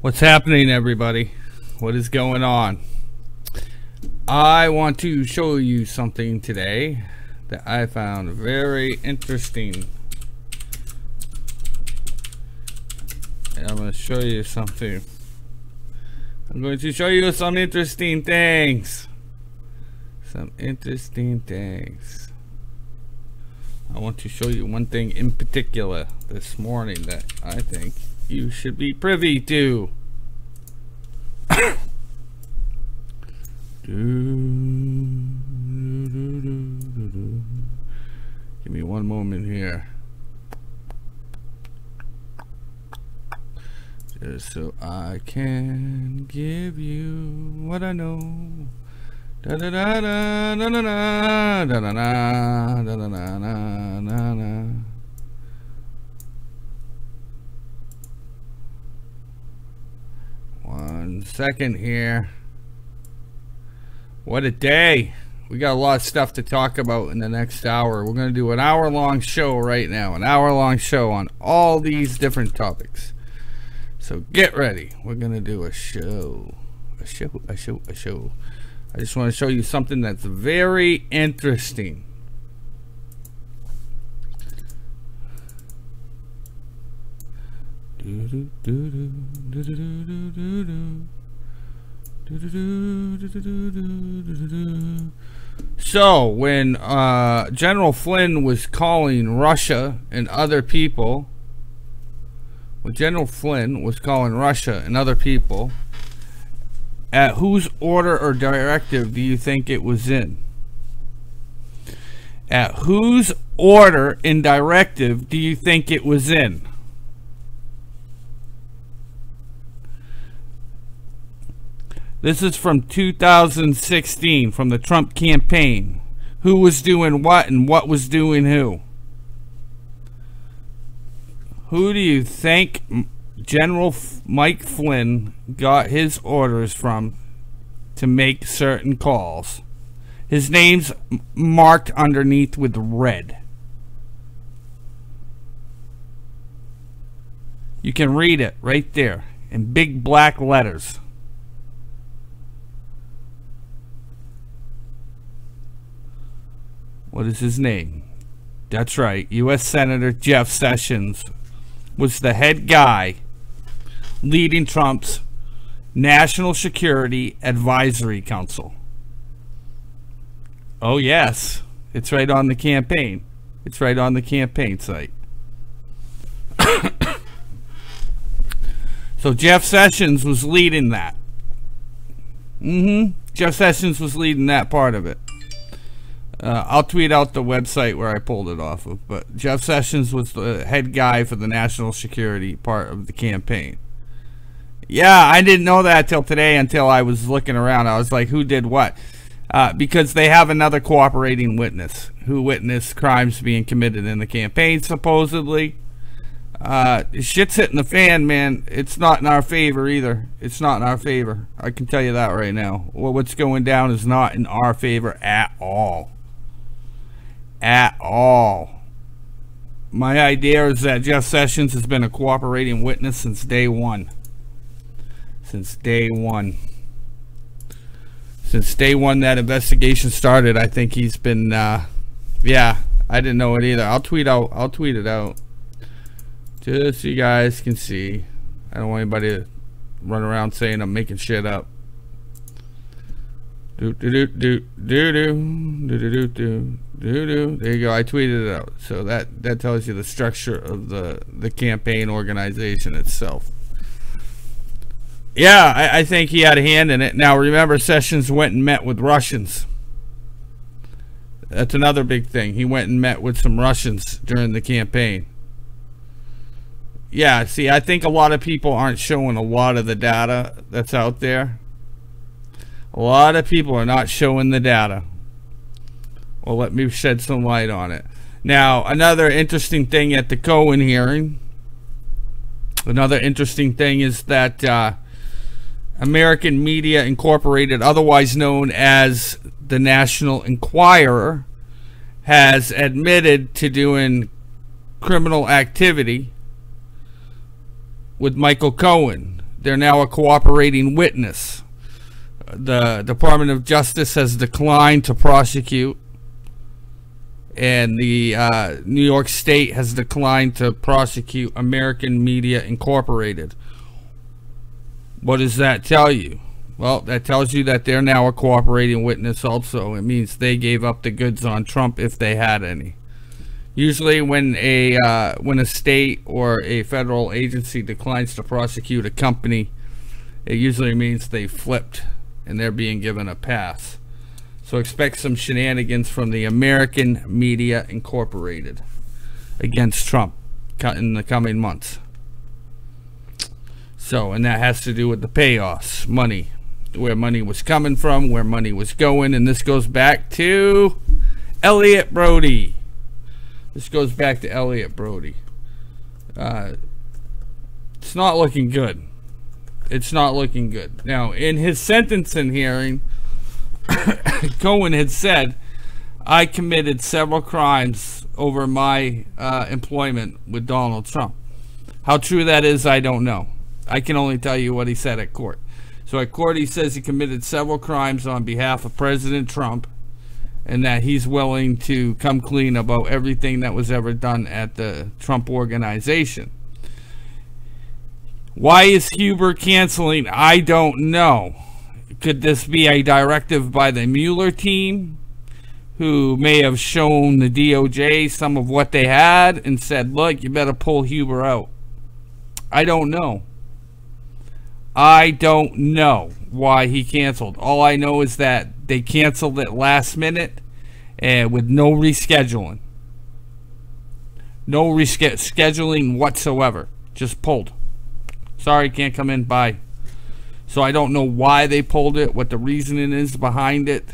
What's happening, everybody? What is going on? I want to show you something today that I found very interesting. And I'm going to show you something. I'm going to show you some interesting things. Some interesting things. I want to show you one thing in particular this morning that I think you should be privy to. Give me one moment here. Just so I can give you what I know. Da da da da da da da da da da da da da da. One second here. What a day. We got a lot of stuff to talk about in the next hour. We're going to do an hour-long show right now. An hour-long show on all these different topics. So get ready. We're going to do a show. A show. I just want to show you something that's very interesting. So when General Flynn was calling Russia and other people, at whose order or directive do you think it was in? At whose order and directive do you think it was in? This is from 2016, from the Trump campaign. Who was doing what and what was doing who? Who do you think General Mike Flynn got his orders from to make certain calls? His name's marked underneath with red. You can read it right there in big black letters. What is his name? That's right. U.S. Senator Jeff Sessions was the head guy leading Trump's National Security Advisory Council. Oh, yes. It's right on the campaign. It's right on the campaign site. So Jeff Sessions was leading that. Jeff Sessions was leading that part of it. I'll tweet out the website where I pulled it off of, but Jeff Sessions was the head guy for the national security part of the campaign. Yeah, I didn't know that till today, until I was looking around. I was like, who did what? Because they have another cooperating witness who witnessed crimes being committed in the campaign, supposedly. Shit's hitting the fan, man. It's not in our favor either. It's not in our favor. I can tell you that right now. Well, what's going down is not in our favor at all. At all. My idea is that Jeff Sessions has been a cooperating witness since day one. Since day one. Since day one that investigation started, I think he's been, yeah, I didn't know it either. I'll tweet it out. Just so you guys can see. I don't want anybody to run around saying I'm making shit up. There you go. I tweeted it out. So that tells you the structure of the campaign organization itself. Yeah, I think he had a hand in it. Now remember, Sessions went and met with Russians. That's another big thing. He went and met with some Russians during the campaign. Yeah, see, I think a lot of people aren't showing a lot of the data that's out there. A lot of people are not showing the data. Well, let me shed some light on it. Now, another interesting thing at the Cohen hearing, another interesting thing is that American Media Incorporated, otherwise known as the National Enquirer, has admitted to doing criminal activity with Michael Cohen They're now a cooperating witness. The Department of Justice has declined to prosecute, and the New York State has declined to prosecute American Media Incorporated. What does that tell you? Well, that tells you that they're now a cooperating witness also. It means they gave up the goods on Trump if they had any. Usually when a state or a federal agency declines to prosecute a company, it usually means they flipped and they're being given a pass. So expect some shenanigans from the American Media Incorporated against Trump in the coming months. So, and that has to do with the payoffs, money, where money was coming from, where money was going, and this goes back to Elliott Brody. This goes back to Elliott Brody. It's not looking good. It's not looking good. Now, in his sentencing hearing, Cohen had said, I committed several crimes over my employment with Donald Trump. How true that is, I don't know. I can only tell you what he said at court. So at court, he says he committed several crimes on behalf of President Trump, and that he's willing to come clean about everything that was ever done at the Trump organization. Why is Huber canceling? I don't know. Could this be a directive by the Mueller team, who may have shown the DOJ some of what they had and said, look, you better pull Huber out? I don't know. I don't know why he canceled. All I know is that they canceled it last minute and with no rescheduling. No rescheduling whatsoever. Just pulled. Sorry, can't come in. Bye. So I don't know why they pulled it, what the reasoning is behind it,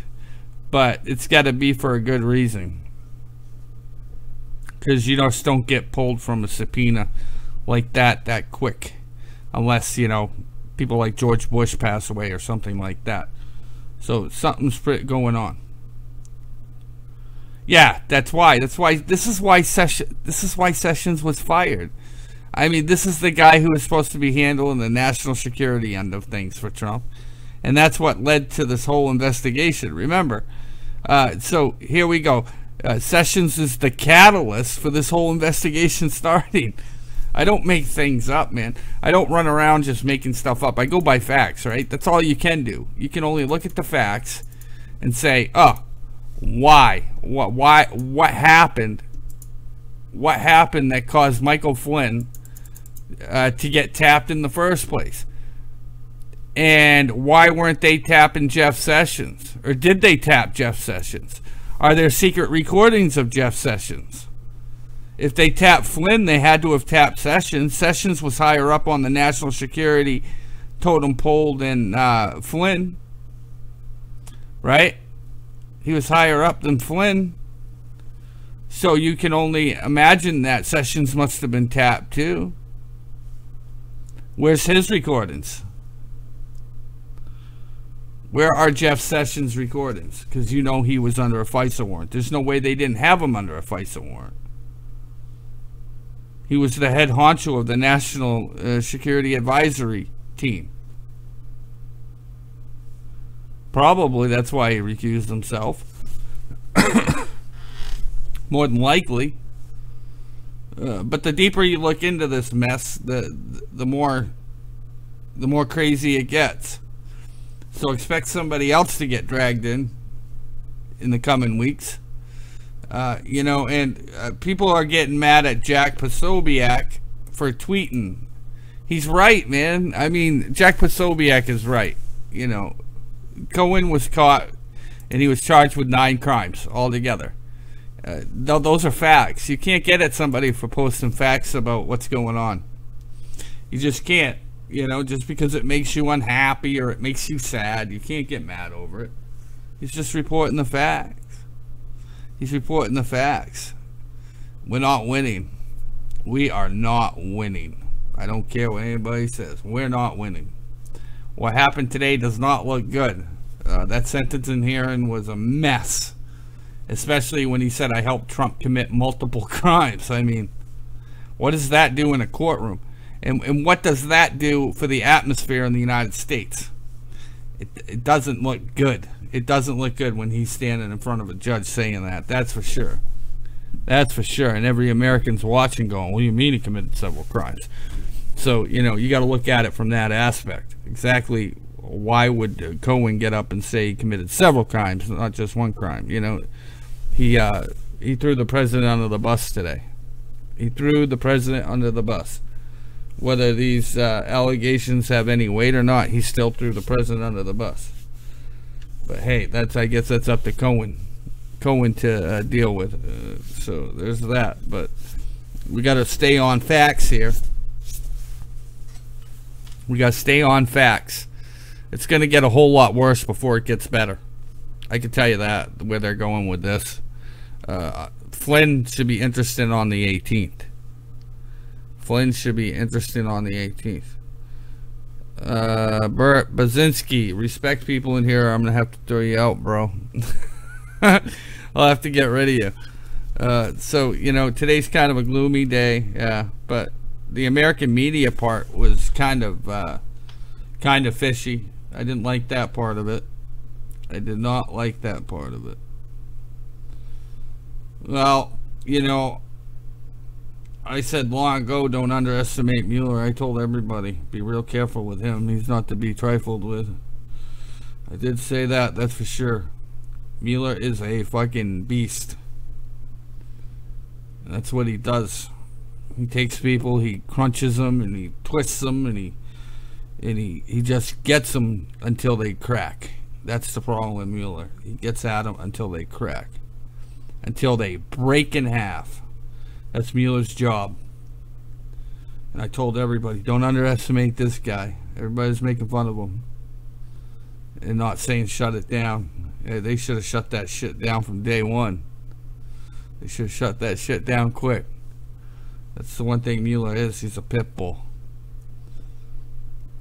but it's got to be for a good reason. Because you just don't get pulled from a subpoena like that quick. Unless, you know, people like George Bush pass away or something like that. So something's going on. Yeah, that's why. This is why Sessions was fired. I mean, this is the guy who was supposed to be handling the national security end of things for Trump, and that's what led to this whole investigation. Remember, so here we go. Sessions is the catalyst for this whole investigation starting. I don't make things up, man. I don't run around just making stuff up. I go by facts, right? That's all you can do. You can only look at the facts and say, oh, why? What happened? What happened that caused Michael Flynn to get tapped in the first place? And why weren't they tapping Jeff Sessions? Or did they tap Jeff Sessions? Are there secret recordings of Jeff Sessions? If they tapped Flynn, they had to have tapped Sessions. Sessions was higher up on the national security totem pole than Flynn, right? He was higher up than Flynn. So you can only imagine that Sessions must have been tapped too. Where's his recordings? Where are Jeff Sessions' recordings? Because you know he was under a FISA warrant. There's no way they didn't have him under a FISA warrant. He was the head honcho of the National Security Advisory Team. Probably that's why he recused himself. More than likely. But the deeper you look into this mess, the more crazy it gets. So expect somebody else to get dragged in the coming weeks. You know, and people are getting mad at Jack Posobiec for tweeting. He's right, man. I mean, Jack Posobiec is right. You know, Cohen was caught and he was charged with 9 crimes altogether. Those are facts. You can't get at somebody for posting facts about what's going on. You just can't. You know, just because it makes you unhappy or it makes you sad, you can't get mad over it. He's just reporting the facts. He's reporting the facts. We're not winning. We are not winning. I don't care what anybody says. We're not winning. What happened today does not look good. That sentencing hearing was a mess. Especially when he said I helped Trump commit multiple crimes. I mean, what does that do in a courtroom? And what does that do for the atmosphere in the United States? It doesn't look good. It doesn't look good when he's standing in front of a judge saying that. That's for sure. That's for sure. And every American's watching going, what do you mean he committed several crimes? So, you got to look at it from that aspect. Exactly why would Cohen get up and say he committed several crimes, not just one crime? He threw the president under the bus today. He threw the president under the bus. Whether these allegations have any weight or not, he still threw the president under the bus. But hey, I guess that's up to Cohen to deal with. So there's that. But we got to stay on facts here. We got to stay on facts. It's going to get a whole lot worse before it gets better. I can tell you that, where they're going with this. Flynn should be interested on the 18th. Flynn should be interested on the 18th. Bert Bazinski, respect people in here. I'm going to have to throw you out, bro. I'll have to get rid of you. So, today's kind of a gloomy day. Yeah, but the American media part was kind of fishy. I didn't like that part of it. I did not like that part of it. Well, I said long ago, don't underestimate Mueller. I told everybody, be real careful with him. He's not to be trifled with. I did say that, that's for sure. Mueller is a fucking beast. And that's what he does. He takes people, he crunches them, and he twists them, and he just gets them until they crack. That's the problem with Mueller. He gets at them until they crack. Until they break in half. That's Mueller's job. And I told everybody, don't underestimate this guy. Everybody's making fun of him. And not saying shut it down. Yeah, they should have shut that shit down from day one. They should have shut that shit down quick. That's the one thing Mueller is. He's a pit bull.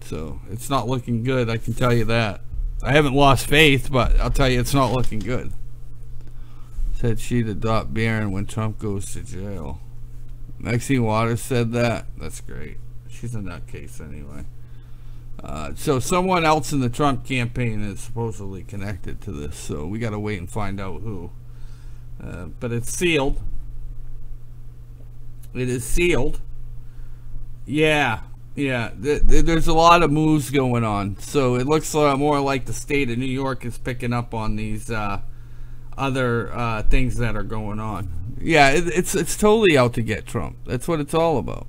So, it's not looking good, I can tell you that. I haven't lost faith, but I'll tell you it's not looking good. Said she'd adopt Barron when Trump goes to jail. Maxine Waters said that. That's great. She's a nutcase anyway. So someone else in the Trump campaign is supposedly connected to this. So we got to wait and find out who. But it's sealed. It is sealed. Yeah. There's a lot of moves going on. So it looks more like the state of New York is picking up on these other things that are going on. Yeah, it's totally out to get Trump. That's what it's all about.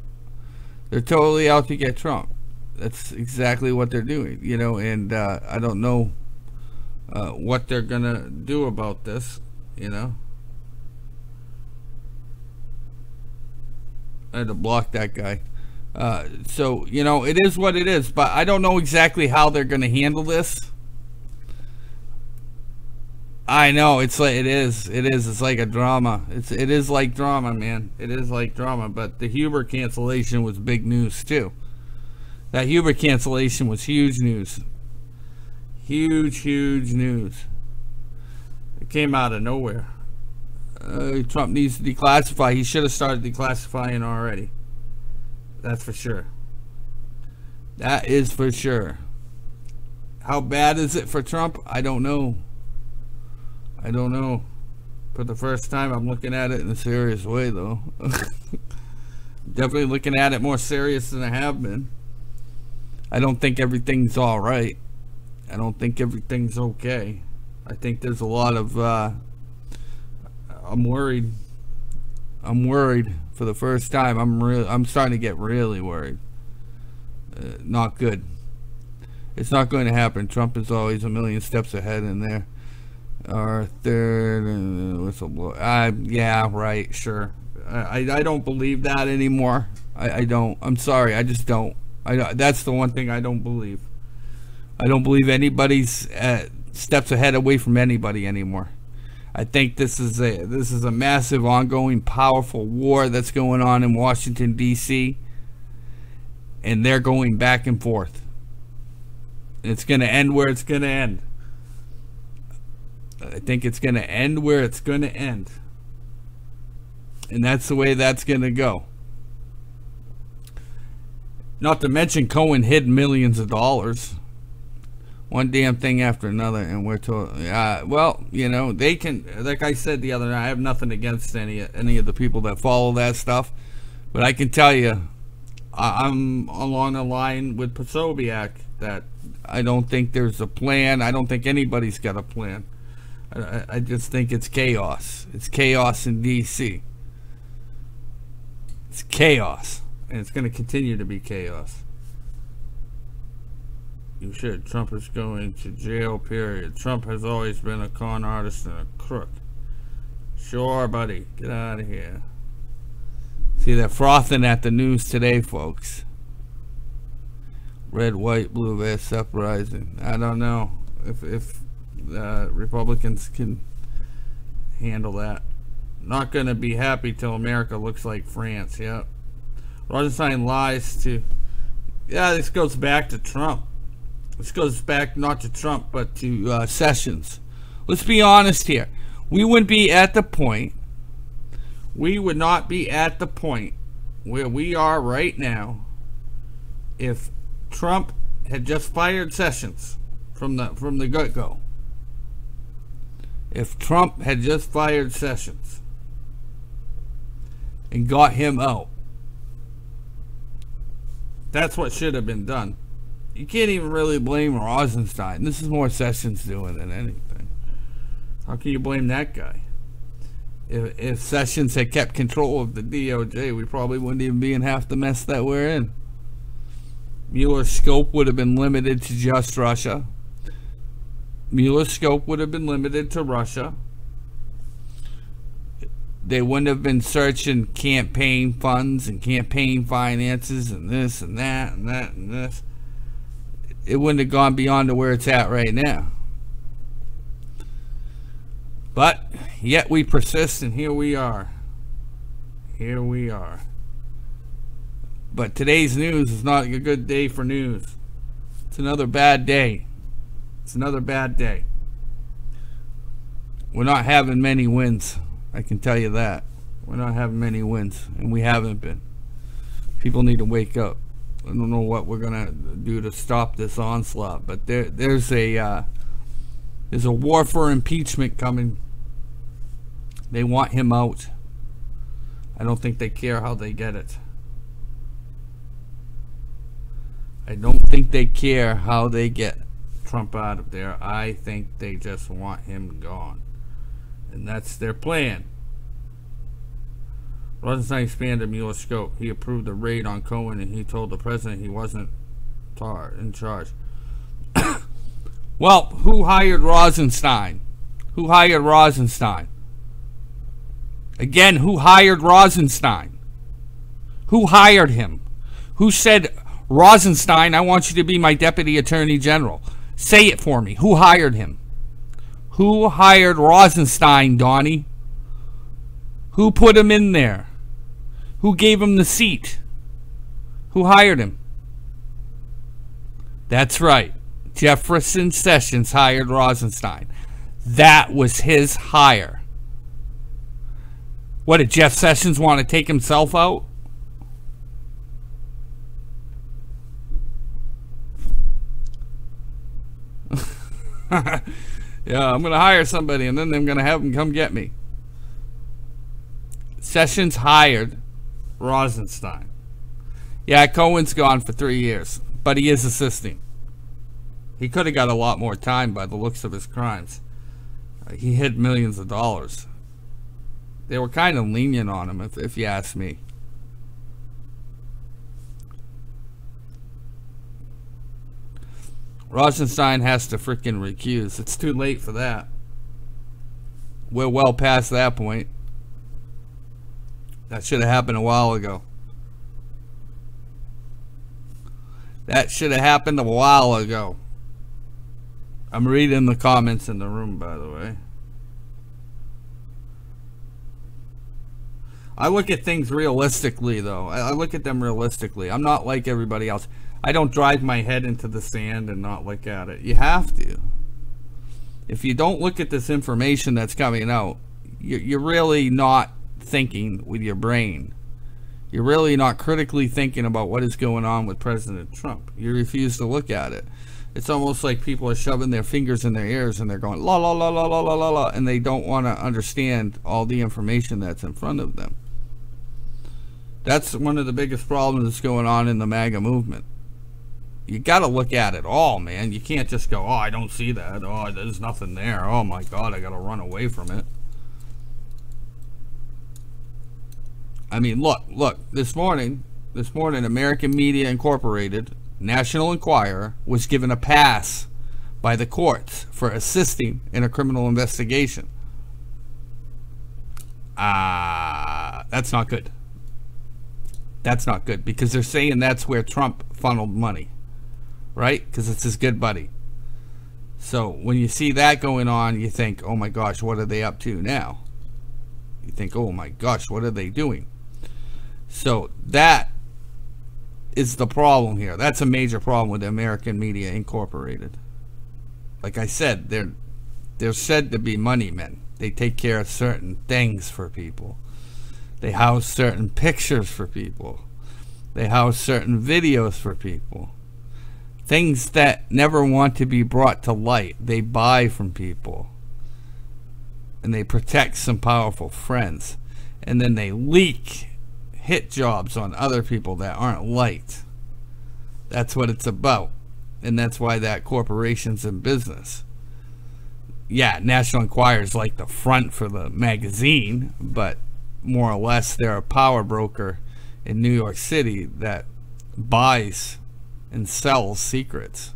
They're totally out to get Trump. That's exactly what they're doing, and I don't know what they're gonna do about this, I had to block that guy. So, it is what it is, but I don't know exactly how they're gonna handle this. I know, it's like a drama. It is like drama, man. It is like drama. But the Huber cancellation was big news too. That Huber cancellation was huge news. Huge news. It came out of nowhere. Trump needs to declassify. He should have started declassifying already. That's for sure. That is for sure. How bad is it for Trump? I don't know. For the first time, I'm looking at it in a serious way, though. Definitely looking at it more serious than I have been. I don't think everything's all right. I don't think everything's okay. I think there's a lot of... I'm worried. I'm worried for the first time. I'm starting to get really worried. Not good. It's not going to happen. Trump is always a million steps ahead in there. Our third whistleblower. Yeah, right, sure. I don't believe that anymore. I don't. I'm sorry. I just don't. That's the one thing I don't believe. I don't believe anybody's steps ahead away from anybody anymore. I think this is a massive, ongoing, powerful war that's going on in Washington, D.C. And they're going back and forth. It's going to end where it's going to end. I think it's going to end where it's going to end. And that's the way that's going to go. Not to mention Cohen hid millions of dollars. One damn thing after another, and we're told, well, you know, they can, like I said the other night, I have nothing against any of the people that follow that stuff, but I can tell you, I'm along the line with Posobiec that I don't think there's a plan. I don't think anybody's got a plan. I just think it's chaos. It's chaos in D.C. It's chaos, and it's going to continue to be chaos. You should. Trump is going to jail, period. Trump has always been a con artist and a crook. Sure, buddy. Get out of here. See, they're frothing at the news today, folks. Red, white, blue, vest uprising. I don't know if Republicans can handle that. Not going to be happy till America looks like France. Yep. Rosenstein lies to... Yeah, this goes back to Trump. This goes back not to Trump, but to Sessions. Let's be honest here. We wouldn't be at the point. We would not be at the point where we are right now if Trump had just fired Sessions from the get-go. If Trump had just fired Sessions and got him out. That's what should have been done. You can't even really blame Rosenstein. This is more Sessions doing than anything. How can you blame that guy? If Sessions had kept control of the DOJ, we probably wouldn't even be in half the mess that we're in. Mueller's scope would have been limited to just Russia. Mueller's scope would have been limited to Russia. They wouldn't have been searching campaign funds and campaign finances and this and that and that and this. It wouldn't have gone beyond to where it's at right now. But yet we persist, and here we are. Here we are. But today's news is not a good day for news. It's another bad day. It's another bad day. We're not having many wins. I can tell you that. We're not having many wins, and we haven't been. People need to wake up. I don't know what we're gonna do to stop this onslaught, but there's a war for impeachment coming. They want him out. I don't think they care how they get it. I don't think they care how they get Trump out of there. I think they just want him gone, and that's their plan. Rosenstein expanded Mueller's scope. He approved a raid on Cohen, and he told the president he wasn't in charge. Well, who hired Rosenstein? Who hired Rosenstein? Again, who hired Rosenstein? Who hired him? Who said, Rosenstein, I want you to be my deputy attorney general? Say it for me. Who hired him? Who hired Rosenstein, Donnie? Who put him in there? Who gave him the seat? Who hired him? That's right. Jefferson Sessions hired Rosenstein. That was his hire. What, did Jeff Sessions want to take himself out? Yeah, I'm going to hire somebody and then I'm going to have them come get me. Sessions hired Rosenstein. Yeah, Cohen's gone for 3 years, but he is assisting. He could have got a lot more time by the looks of his crimes. He hid millions of dollars. They were kind of lenient on him, if you ask me. Rosenstein has to freaking recuse. It's too late for that. We're well past that point. That should have happened a while ago. That should have happened a while ago. I'm reading the comments in the room, by the way. I look at things realistically, though. I look at them realistically. I'm not like everybody else. I don't drive my head into the sand and not look at it. You have to. If you don't look at this information that's coming out, you're really not thinking with your brain. You're really not critically thinking about what is going on with President Trump. You refuse to look at it. It's almost like people are shoving their fingers in their ears and they're going la la la la la la la la, and they don't want to understand all the information that's in front of them. That's one of the biggest problems that's going on in the MAGA movement. You got to look at it all, man. You can't just go, oh, I don't see that. Oh, there's nothing there. Oh my God, I got to run away from it. I mean, look, this morning, American Media Incorporated, National Enquirer, was given a pass by the courts for assisting in a criminal investigation. That's not good. That's not good, because they're saying that's where Trump funneled money, right? Because it's his good buddy. So when you see that going on, you think, oh my gosh, what are they up to now? You think, oh my gosh, what are they doing? So that is the problem here. That's a major problem with American Media Incorporated. Like I said, they're said to be money men. They take care of certain things for people. They house certain pictures for people. They house certain videos for people. Things that never want to be brought to light, they buy from people. And they protect some powerful friends. And then they leak hit jobs on other people that aren't liked. That's what it's about. And that's why that corporation's in business. Yeah, National Enquirer's like the front for the magazine, but more or less they're a power broker in New York City that buys and sells secrets.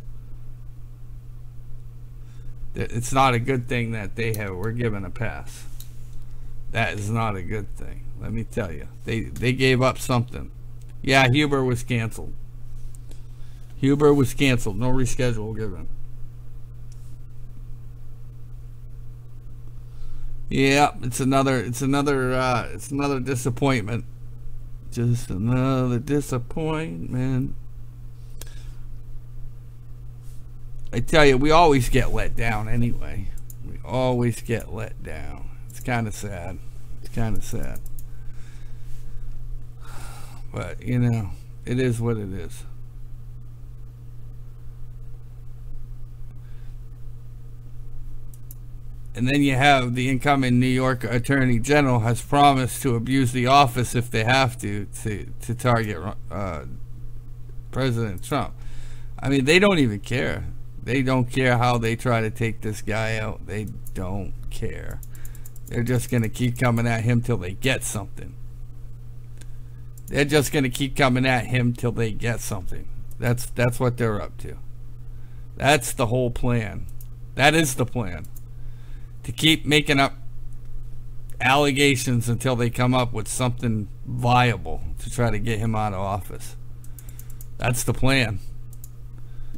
It's not a good thing that we're given a pass. That is not a good thing. Let me tell you. They gave up something. Yeah, Huber was canceled. Huber was canceled. No reschedule given. Yeah, it's another disappointment. Just another disappointment. I tell you, we always get let down anyway. We always get let down. It's kind of sad. It's kind of sad. But, you know, it is what it is. And then you have the incoming New York Attorney General has promised to abuse the office if they have to target President Trump. I mean, they don't even care. They don't care how they try to take this guy out. They don't care. They're just going to keep coming at him till they get something. They're just going to keep coming at him till they get something. That's what they're up to. That's the whole plan. That is the plan. To keep making up allegations until they come up with something viable to try to get him out of office. That's the plan.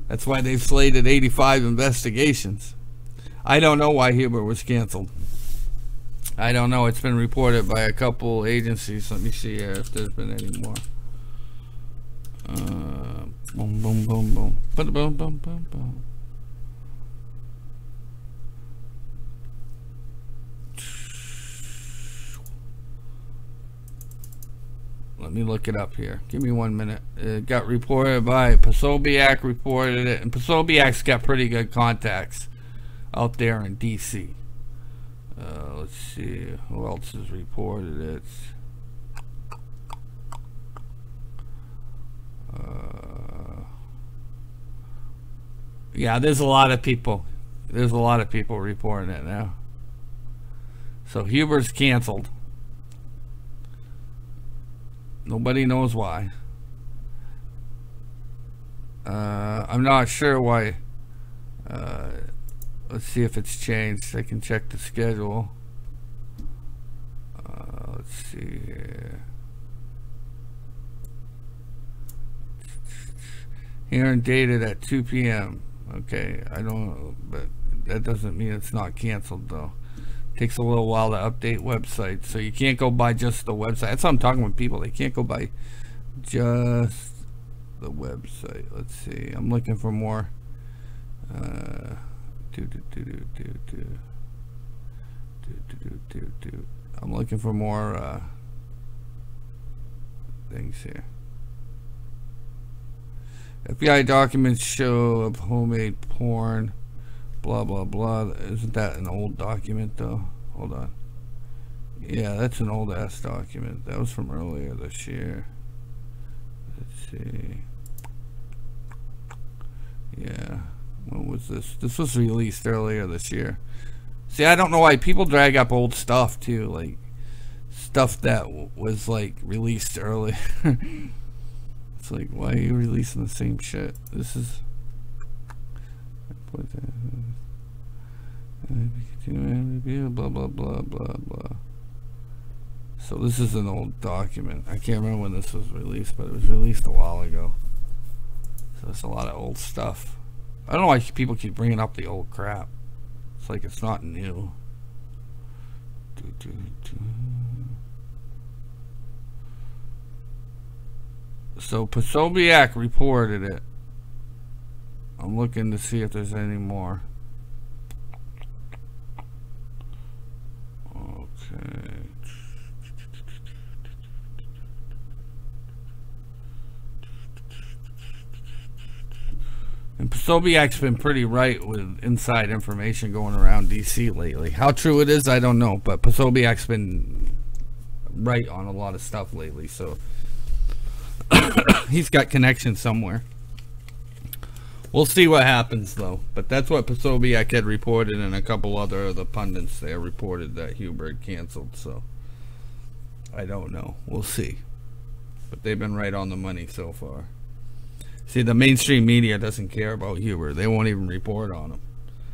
That's why they've slated 85 investigations. I don't know why Huber was canceled. I don't know. It's been reported by a couple agencies. Let me see here if there's been any more. Boom, boom, boom, boom. Boom, boom, boom, boom, boom. Let me look it up here. Give me 1 minute. It got reported by Posobiec, reported it. And Posobiec's got pretty good contacts out there in D.C. Let's see. Who else has reported it? Yeah, there's a lot of people. There's a lot of people reporting it now. So Huber's canceled. Nobody knows why. I'm not sure why. Let's see if it's changed. I can check the schedule. Let's see here. Hearing dated at 2 p.m. Okay, I don't know, but that doesn't mean it's not canceled though. Takes a little while to update websites, so you can't go by just the website. That's what I'm talking with people. They can't go by just the website. Let's see. I'm looking for more. I'm looking for more. things here. FBI documents show of homemade porn. Blah, blah, blah. Isn't that an old document, though? Hold on. Yeah, that's an old-ass document. That was from earlier this year. Let's see. Yeah. When was this? This was released earlier this year. See, I don't know why people drag up old stuff, too. Like, stuff that was, like, released earlier. It's like, why are you releasing the same shit? This is... blah, blah, blah, blah, blah. So this is an old document. I can't remember when this was released, but it was released a while ago. So there's a lot of old stuff. I don't know why people keep bringing up the old crap. It's like it's not new. So Posobiec reported it. I'm looking to see if there's any more. Okay. And Posobiec's been pretty right with inside information going around DC lately. How true it is, I don't know. But Posobiec's been right on a lot of stuff lately. So he's got connections somewhere. We'll see what happens, though. But that's what Posobiec had reported, and a couple other of the pundits there reported that Huber had canceled. So I don't know. We'll see. But they've been right on the money so far. See, the mainstream media doesn't care about Huber. They won't even report on him.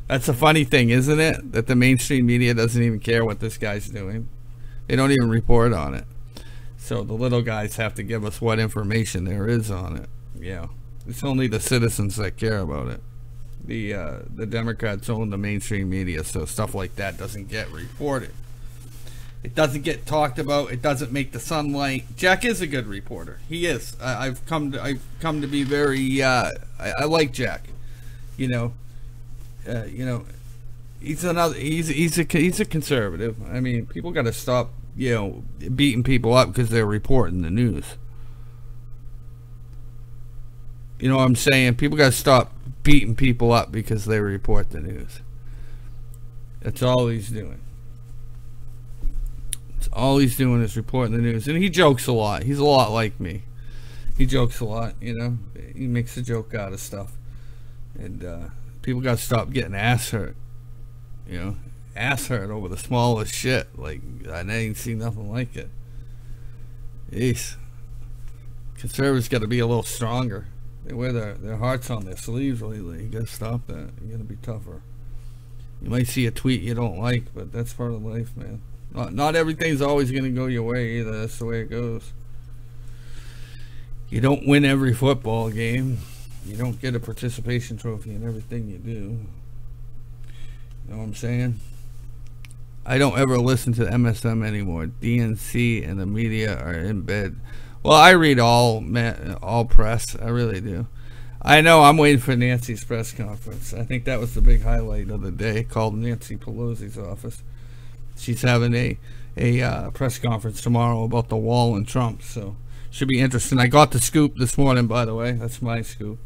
That's a funny thing, isn't it? That the mainstream media doesn't even care what this guy's doing. They don't even report on it. So the little guys have to give us what information there is on it. Yeah. It's only the citizens that care about it. The Democrats own the mainstream media, so stuff like that doesn't get reported. It doesn't get talked about. It doesn't make the sunlight. Jack is a good reporter. He is. I've come to be very. I like Jack. You know, he's another. He's a conservative. I mean, people got to stop. Beating people up because they're reporting the news. You know what I'm saying? People got to stop beating people up because they report the news. That's all he's doing. All he's doing is reporting the news. And he jokes a lot. He's a lot like me. He jokes a lot, He makes a joke out of stuff. And people got to stop getting ass hurt. Ass hurt over the smallest shit. Like, I ain't seen nothing like it. Jeez. Conservatives got to be a little stronger. They wear their hearts on their sleeves lately. You got to stop that. You got to be tougher. You might see a tweet you don't like, but that's part of life, man. Not everything's always going to go your way either. That's the way it goes. You don't win every football game. You don't get a participation trophy in everything you do. You know what I'm saying? I don't ever listen to MSM anymore. DNC and the media are in bed. Well, I read all press. I really do. I know I'm waiting for Nancy's press conference. I think that was the big highlight of the day, called Nancy Pelosi's office. She's having a press conference tomorrow about the wall and Trump, so should be interesting. I got the scoop this morning, by the way. That's my scoop.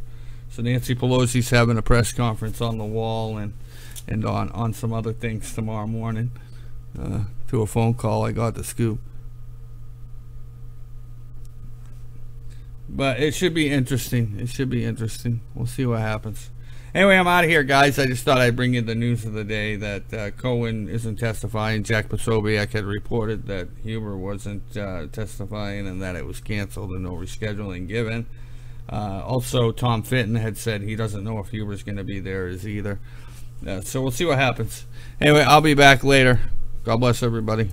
So Nancy Pelosi's having a press conference on the wall and on some other things tomorrow morning. Through a phone call, I got the scoop. But it should be interesting. It should be interesting. We'll see what happens. Anyway, I'm out of here, guys. I just thought I'd bring you the news of the day that Cohen isn't testifying. Jack Posobiec had reported that Huber wasn't testifying and that it was canceled and no rescheduling given. Also, Tom Fitton had said he doesn't know if Huber's going to be there either. So we'll see what happens. Anyway, I'll be back later. God bless everybody.